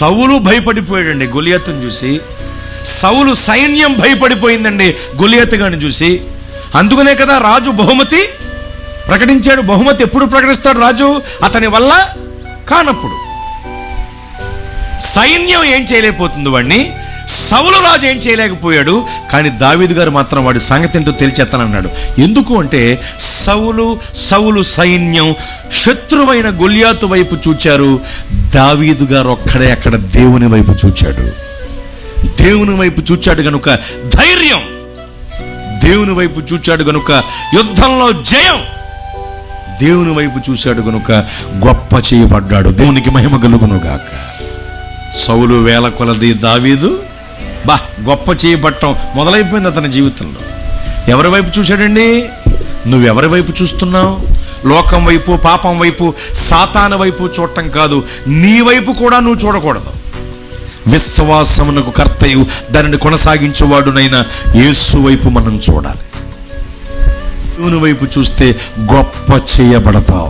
సౌలు భయపడిపోయాడండి గొలియాతును చూసి. సౌలు సైన్యం భయపడిపోయిందండి గొలియాతు గారిని చూసి. అందుకనే కదా రాజు బహుమతి ప్రకటించాడు. బహుమతి ఎప్పుడు ప్రకటిస్తాడు రాజు? అతని వల్ల కానప్పుడు. సైన్యం ఏం చేయలేకపోతుంది వాడిని, సౌలు రాజు ఏం చేయలేకపోయాడు. కానీ దావీదు గారు మాత్రం వాడి సంగతి ఏంటో తెలిచేస్తానన్నాడు. ఎందుకు అంటే సౌలు సైన్యం శత్రువైన గొలియాతు వైపు చూచారు. దావీదు గారు ఒక్కడే అక్కడ దేవుని వైపు చూచాడు. దేవుని వైపు చూచాడు గనుక ధైర్యం, దేవుని వైపు చూచాడు గనుక యుద్ధంలో జయం, దేవుని వైపు చూశాడు గనుక గొప్ప చేయబడ్డాడు. దేవునికి మహిమ కలుగును గాక. సౌలు వేల కొలది, దావీదు గొప్ప చేయబట్టం మొదలైపోయింది అతని జీవితంలో. ఎవరి వైపు చూశాడండి? నువ్వెవరి వైపు చూస్తున్నావు? లోకం వైపు, పాపం వైపు, సాతాను వైపు చూడటం కాదు, నీ వైపు కూడా నువ్వు చూడకూడదు. విశ్వాసమునకు కర్తయు దానిని కొనసాగించేవాడునైనా యేసు వైపు మనం చూడాలి. దేవుని వైపు చూస్తే గొప్ప చేయబడతావు.